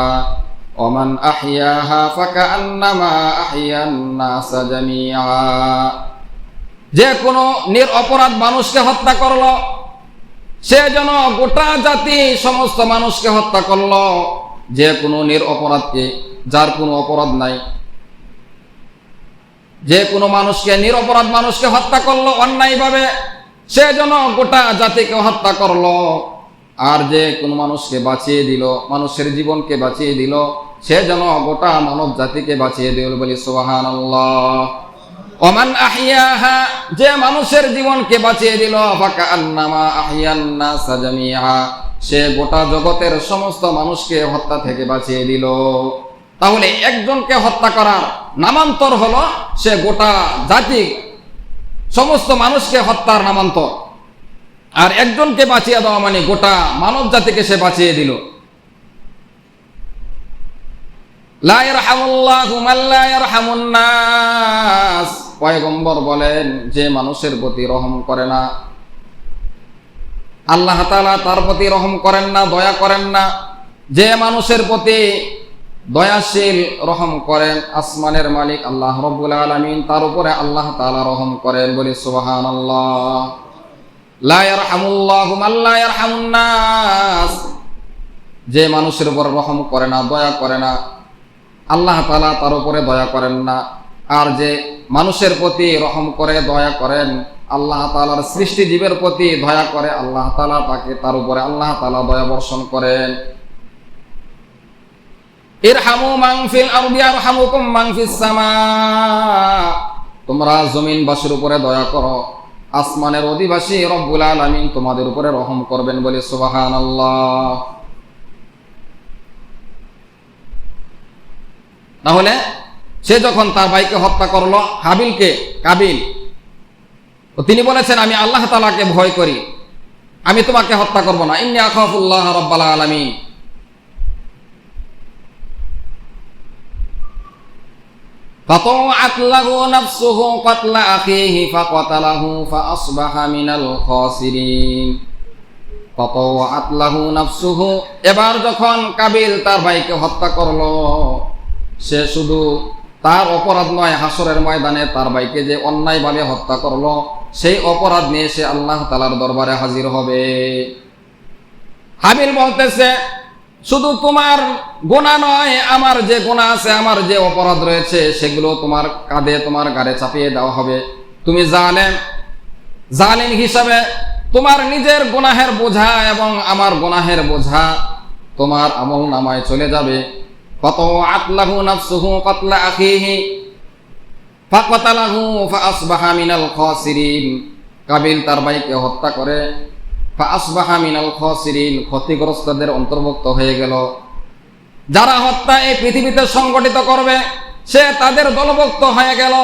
[SPEAKER 1] ওয়া মান আহইয়াহা ফাকান্নামা আহইয়ান নাসা জামিআ। যে কোনো নিরপরাধ মানুষকে হত্যা করলো, সে যেন গোটা জাতি সমস্ত মানুষকে হত্যা করলো, যে কোনো নিরপরাধকে, যার কোনো অপরাধ নাই, যে কোনো মানুষকে, নিরপরাধ মানুষকে হত্যা করলো অন্যায়ভাবে, সে যেন গোটা জাতিকে হত্যা করলো। আর যে কোনো মানুষকে বাঁচিয়ে দিল, মানুষের জীবনকে বাঁচিয়ে দিল, সে যেন গোটা মানব জাতিকে বাঁচিয়ে দিল। বলি সুবহানাল্লাহ। ওমান আহিয়াহা, যে মানুষের জীবনকে বাঁচিয়ে দিল, ফাকান্নামা আহইয়ান নাসা জামিআ, সে গোটা জগতের সমস্ত মানুষকে হত্যা থেকে বাঁচিয়ে দিল। তাহলে একজনকে হত্যা করার নামান্তর হলো সে গোটা জাতি, সমস্ত মানুষকে হত্যার নামান্তর। আর একজনকে বাঁচিয়ে দেওয়া মানে গোটা মানব জাতিকে সে বাঁচিয়ে দিল। লা ইয়ারহামুল্লাহু মান লা ইয়ারহামুন নাস, পয়গম্বর বলেন, যে মানুষের প্রতি রহম করে না, আল্লাহ তাআলা তার প্রতি রহম করেন না, দয়া করেন না। যে মানুষের প্রতি দয়াশীল, রহম করেন আসমানের মালিক আল্লাহ রাব্বুল আলামিন, তার উপরে আল্লাহ তাআলা রহম করেন। বলি সুবহানাল্লাহ। লা ইয়ারহামুল্লাহু মান লা ইয়ারহামুন নাস, যে মানুষের উপর রহম করে না, দয়া করে না, আল্লাহ তাআলা তার উপরে দয়া করেন না। আর যে মানুষের প্রতি রহম করে, দয়া করেন, আল্লাহ তাআলার সৃষ্টি জীবের প্রতি দয়া করে, আল্লাহ তাআলা তার উপরে আল্লাহ তাআলা দয়া বর্ষণ করেন। ইরহামু মান ফিল আরদি ইয়ারহামুকুম মান ফিস সামা, তোমরা জমিনবাসীর উপরে দয়া করো, আসমানের অধিবাসী রব্বুল আলামিন তোমাদের উপরে রহম করবেন। বলে সুবহানাল্লাহ। তাহলে সে যখন তার ভাইকে হত্যা করলো, হাবিলকে, কাবিল, তিনি বলেছেন, আমি আল্লাহ তাআলাকে ভয় করি, আমি তোমাকে হত্যা করব না। ইন্নী আখাফুল্লাহ রাব্বাল আলামিন। ফাতাআত লাহু নাফসুহু ক্বাতলা আখিহি ফাকাতালাহু ফাআসবাহা মিনাল খাসিরিন। ফাতাআত লাহু নাফসুহু, এবার যখন কাবিল তার ভাইকে হত্যা করলো, সে শুধু তার অপরাধ নয়, হাসরের ময়দানে তার ভাইকে যে অন্যায়ভাবে হত্যা করলো, সেই অপরাধ নিয়ে সে আল্লাহ তাআলার দরবারে হাজির হবে। হাবিল বলতেছে, শুধু তোমার গুনাহ নয়, আমার যে গুনাহ আছে, আমার যে অপরাধ রয়েছে, সেগুলো তোমার কাঁধে, তোমার ঘাড়ে চাপিয়ে দেওয়া হবে। তুমি জালেম হিসাবে তোমার নিজের গুনাহের বোঝা এবং আমার গুনাহের বোঝা তোমার আমল নামায় চলে যাবে। ফাতাআত লাহু নাফসুহু ক্বাতলা আখিহি ফাকাতালাহু ফাআসবাহা মিনাল খাসিরিন। কাবিল তার ভাইকে হত্যা করে, ফাআসবাহা মিনাল খাসিরিন, ক্ষতিগ্রস্তদের অন্তর্ভুক্ত হয়ে গেল। যারা হত্যা এই পৃথিবীতে সংগঠিত করবে, সে তাদের দলভুক্ত হয়ে গেল।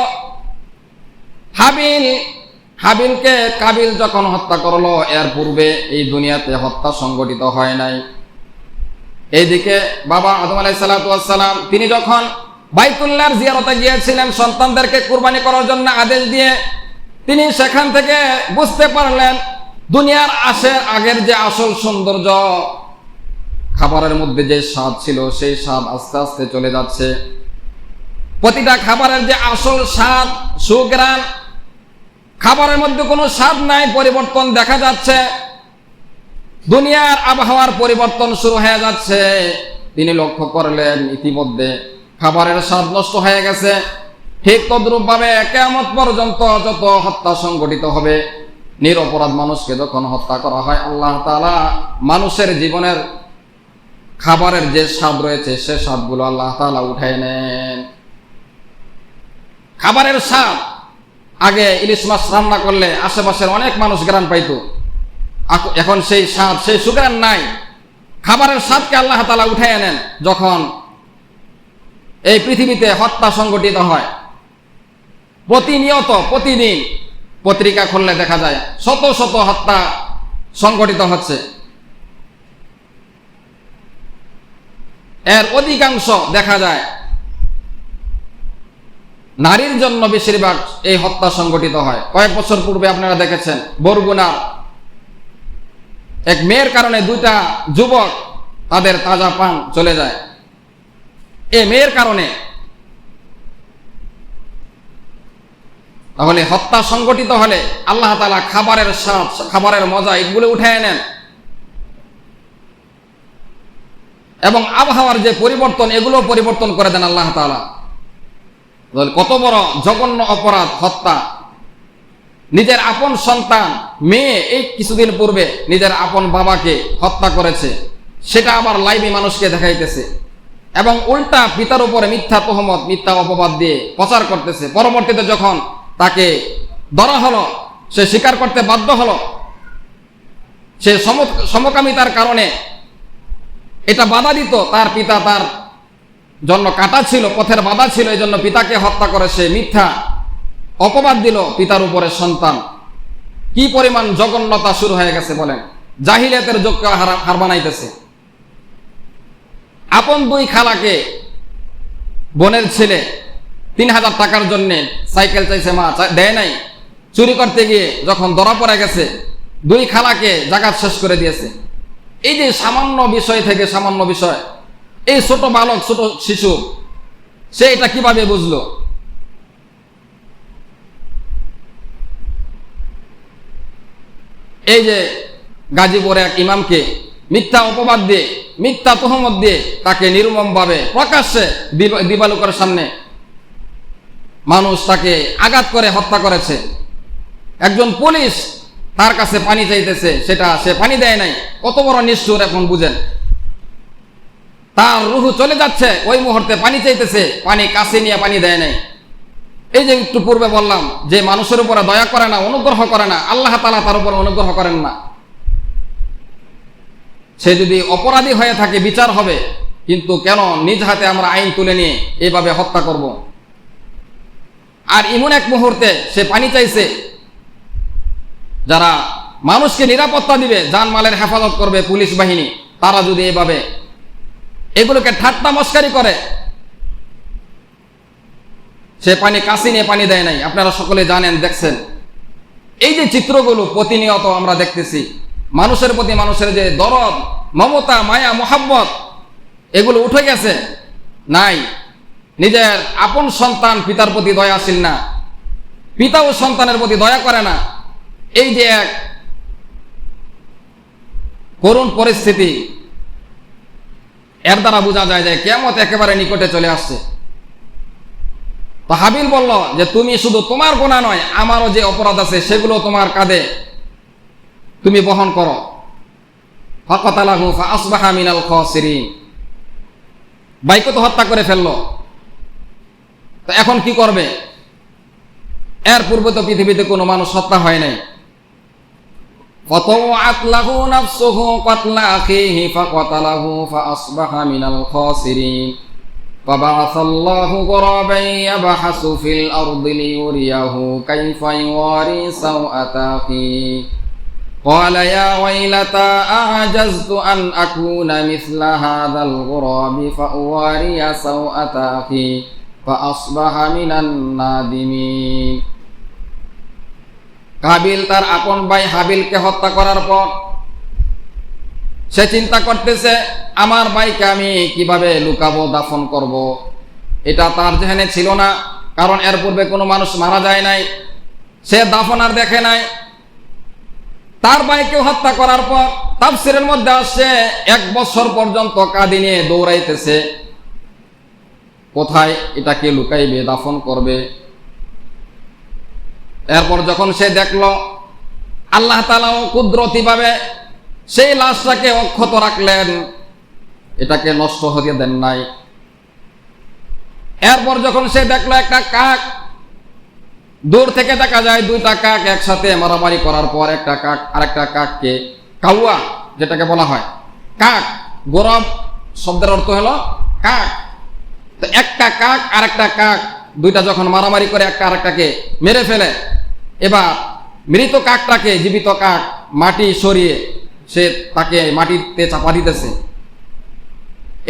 [SPEAKER 1] হাবিলকে কাবিল যখন হত্যা করলো, এর পূর্বে এই দুনিয়াতে হত্যা সংগঠিত হয় নাই। এইদিকে বাবা আদম আলাইহিস সালাতু ওয়াস সালাম, তিনি যখন বাইতুল্লাহর জিয়ারতে গিয়েছিলেন সন্তানদেরকে কুরবানি করার জন্য আদেশ দিয়ে, তিনি সেখান থেকে বুঝতে পারলেন দুনিয়ার আগের যে আসল সৌন্দর্য, খাবারের মধ্যে যে স্বাদ ছিল, সেই স্বাদ আস্তে আস্তে চলে যাচ্ছে। প্রতিটা খাবারের যে আসল স্বাদ, সুঘ্রাণ, খাবারের মধ্যে কোনো স্বাদ নাই, পরিবর্তন দেখা যাচ্ছে। দুনিয়ার আবহাওয়ার পরিবর্তন শুরু হয়ে যাচ্ছে। তিনি লক্ষ্য করলেন ইতিমধ্যে খাবারের স্বাদ নষ্ট হয়ে গেছে। ঠিক তদ্রূপ ভাবে কিয়ামত পর্যন্ত যত হত্যা সংগঠিত হবে, নিরপরাধ মানুষকে যখন হত্যা করা হয়, আল্লাহ তাআলা মানুষের জীবনের খাবারের যে স্বাদ রয়েছে, সে স্বাদগুলো আল্লাহ তাআলা উঠায় নেন। খাবারের স্বাদ, আগে ইলিশ মাছ রান্না করলে আশেপাশের অনেক মানুষ ঘ্রাণ পাইতো, এখন সেই স্বাদ, সেই সুঘ্রাণ নাই। খাবারের স্বাদকে আল্লাহ তাআলা উঠায় নেন যখন এই পৃথিবীতে হত্যা সংগঠিত হয়। প্রতিনিয়ত, প্রতিদিন পত্রিকা খুললে দেখা যায় শত শত হত্যা সংগঠিত হচ্ছে। এর অধিকাংশ দেখা যায় নারীর জন্য বেশিরভাগ এই হত্যা সংগঠিত হয়। কয়েক বছর পূর্বে আপনারা দেখেছেন বরগুনার এক মেয়ের কারণে দুইটা যুবক তাদের তাজা প্রাণ চলে যায়, এই মেয়ের কারণে। তাহলে হত্যা সংগঠিত হলে আল্লাহ তাআলা খাবারের স্বাদ, খাবারের মজা, এগুলো উঠায় নেন। এবং আবহাওয়ার যে পরিবর্তন, এগুলো পরিবর্তন করে দেন আল্লাহ তাআলা। কত বড় জঘন্য অপরাধ হত্যা! নিজের আপন সন্তান মেয়ে এই কিছুদিন পূর্বে নিজের আপন বাবাকে হত্যা করেছে, সেটা আবার লাইভে মানুষকে দেখাইতেছে এবং উল্টা পিতার উপরে মিথ্যা তহমত, মিথ্যা অপবাদ দিয়ে প্রচার করতেছে। পরবর্তীতে যখন তাকে ধরা হলো, সে স্বীকার করতে বাধ্য হলো। সে সমকামিতার কারণে এটা বাধা দিত, তার পিতা তার জন্য কাটা ছিল, পথের বাধা ছিল, এই জন্য পিতাকে হত্যা করে সে মিথ্যা অপবাদ দিল পিতার উপরে সন্তান। কি পরিমাণ জঘন্যতা শুরু হয়ে গেছে বলেন! জাহিলিয়াতের যুগকে হার বানাইতেছে। আপন দুই খালাকে, বোনের ছেলে ৩,০০০ টাকার জন্য সাইকেল চাইছে, মা দেয় নাই। চুরি করতে গিয়ে যখন ধরা পড়ে গেছে, দুই খালাকে জাকাত শেষ করে দিয়েছে। এই যে সামান্য বিষয় থেকে সামান্য বিষয়, এই ছোট বালক, ছোট শিশু, সে এটা কিভাবে বুঝলো? এই যে গাজীপুরে এক ইমামকে মিথ্যা অপবাদ দিয়ে, মিথ্যা তহমত দিয়ে তাকে নির্মমভাবে প্রকাশ্যে দিবালোকের সামনে মানুষ তাকে আঘাত করে হত্যা করেছে। একজন পুলিশ তার কাছে পানি চাইতেছে, সেটা সে পানি দেয় নাই। কত বড় নিষ্ঠুর! এখন বুঝেন, তার রুহু চলে যাচ্ছে, ওই মুহূর্তে পানি চাইতেছে, পানি কাছে নিয়ে পানি দেয় নাই। এই যে একটু পূর্বে বললাম যে মানুষের উপরে দয়া করে না, অনুগ্রহ করে না, আল্লাহ তাআলা তার উপর অনুগ্রহ করেন না। সে যদি অপরাধী হয়ে থাকে বিচার হবে, কিন্তু কেন নিজ হাতে আমরা আইন তুলে নিয়ে এইভাবে হত্যা করব? আর এমন এক মুহূর্তে সে পানি চাইছে, যারা মানুষকে নিরাপত্তা দিবে, জানমালের হেফাজত করবে পুলিশ বাহিনী, তারা যদি এভাবে এগুলোকে ঠাট্টা মস্কারি করে, সে পানি কাছে নিয়ে পানি দেয় নাই। আপনারা সকলে জানেন, দেখছেন এই যে চিত্রগুলো প্রতিনিয়ত আমরা দেখতেছি। মানুষের প্রতি মানুষের যে দরদ, মমতা, মায়া, মোহাব্বত, এগুলো উঠে গেছে, নাই। নিজের আপন সন্তান পিতার প্রতি দয়াশীল না, পিতাও সন্তানের প্রতি দয়া করে না। এই যে এক করুণ পরিস্থিতি, এর দ্বারা বোঝা যায় যে কিয়ামত একেবারে নিকটে চলে আসছে। তো হাবিল বলল যে তুমি শুধু তোমার গুনাহ নয়, আমারও যে অপরাধ আছে সেগুলো তোমার কাঁধে তুমি বহন করো। ফাকাতালাহু ফাআসবাহা মিনাল খাসিরিন। বাইকে তো হত্যা করে ফেললো, তো এখন কি করবে? এর পূর্বে তো পৃথিবীতে কোনো মানুষ হত্যা হয় নাই। ফাতাওয়াত লাহু নাফসুহু কাতলা আখিহি ফাকাতালাহু ফাআসবাহা মিনাল খাসিরিন। ফাবাআসাল্লাহু গুরাবান ইয়াবহাসু ফিল আরদি লিয়ুরিয়াহু কাইফা ইওয়ারি সাওআতা আখিহি। قال يا ويلتى أعجزت أن أكون مثل هذا الغراب فأواري سوءة أخي فأصبح من النادمين। কাবিল তার আপন ভাই হাবিলকে হত্যা করার পর সে চিন্তা করতেছে, আমার ভাইকে আমি কিভাবে লুকাবো, দাফন করব। এটা তার জেহেনে ছিল না, কারণ এর পূর্বে কোনো মানুষ মারা যায় নাই, সে দাফন আর দেখে নাই। তার ভাইকে হত্যা করার পর তাফসীরের মধ্যে আসছে 1 বছর পর্যন্ত কাঁদি নিয়ে দৌড়াইতেছে, কোথায় এটাকে লুকাইবে, দাফন করবে। এরপর যখন সে দেখল আল্লাহ তাআলা কুদরতি ভাবে সেই লাশটাকে অক্ষত রাখলেন, এটাকে নষ্ট হতে দেন নাই। এরপর যখন সে দেখলো একটা কাক, দূর থেকে দেখা যায় 2টা কাক একসাথে মারামারি করার পর একটা কাক আরেকটা কাককে, কাউয়া যেটাকে বলা হয় কাক, গরব শব্দের অর্থ হলো কাক। তো একটা কাক আরেকটা কাক, 2টা যখন মারামারি করে একটা আরেকটাকে মেরে ফেলে, এবার মৃত কাকটাকে জীবিত কাক মাটি সরিয়ে সে তাকে মাটিতে চাপা দিতেছে।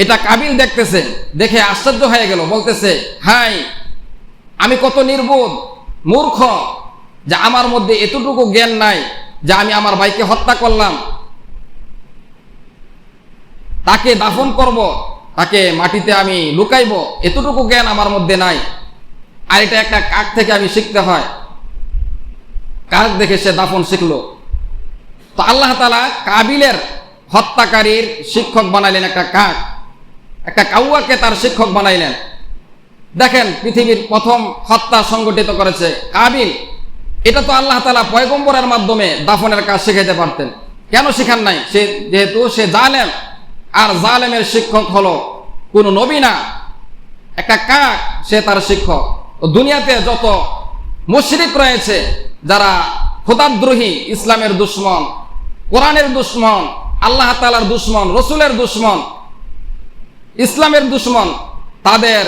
[SPEAKER 1] এটা কাবিল দেখতেছে, দেখে আশ্চর্য হয়ে গেল, বলতেছে, হাই, আমি কত নির্বোধ মূর্খ যে আমার মধ্যে এতটুকু জ্ঞান নাই যে আমি আমার ভাইকে হত্যা করলাম, তাকে দাফন করব, তাকে মাটিতে আমি লুকাইব, এতটুকু জ্ঞান আমার মধ্যে নাই। আর এটা একটা কাক থেকে আমি শিখতে হয়। কাক দেখে সে দাফন শিখলো। তো আল্লাহ তাআলা কাবিলের হত্যাকারীর শিক্ষক বানালেন একটা কাক। একটা কাউয়াকে তার শিক্ষক বানাইলেন। দেখেন, পৃথিবীর প্রথম হত্যা সংগঠিত করেছে কাবিল। এটা তো আল্লাহ তাআলা পয়গম্বরের মাধ্যমে দাফনের কাজ শিখাইতে পারতেন, কেন শিখান নাই? সে যেহেতু সে জালেম, আর জালেমের শিক্ষক হলো কোন নবী না, একটা কাক, সে তার শিক্ষক। ও দুনিয়াতে যত মুশরিক রয়েছে, যারা খোদাদ্রোহী, ইসলামের দুশ্মন, কোরআনের দুশ্মন, আল্লাহ তাআলার দুশ্মন, রসুলের দুশ্মন, ইসলামের দুশ্মন, তাদের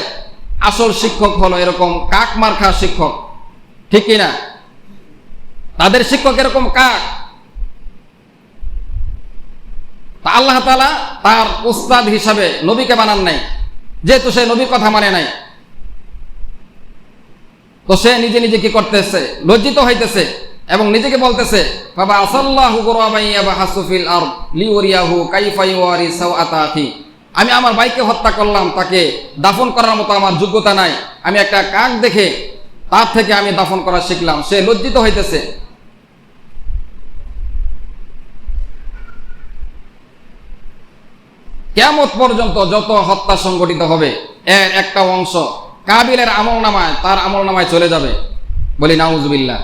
[SPEAKER 1] আসল শিক্ষক হলো এরকম কাক মার্কা শিক্ষক, ঠিক কিনা? তাদের শিক্ষক এরকম কাক। আল্লাহ তাআলা তার উস্তাদ হিসাবে নবীকে বানান নাই, যেহেতু সে নবীর কথা মানে নাই। তো সে নিজে নিজে কি করতেছে? লজ্জিত হইতেছে এবং নিজেকে বলতেছে, বাবা আসাল্লাহু গুরাবান ইয়াবহাসু ফিল আরদ লিউরিয়াহু কাইফা ইওয়ারি সাওআতা আখি। আমি আমার ভাইকে হত্যা করলাম, তাকে দাফন করার মতো আমার যোগ্যতা নাই। আমি একটা কাক দেখে তার থেকে আমি দাফন করা শিখলাম। সে লজ্জিত হইতেছে। কিয়ামত পর্যন্ত যত হত্যা সংগঠিত হবে, এর একটা অংশ কাবিলের আমলনামায়, তার আমলনামায় চলে যাবে। বলি নাউজুবিল্লাহ।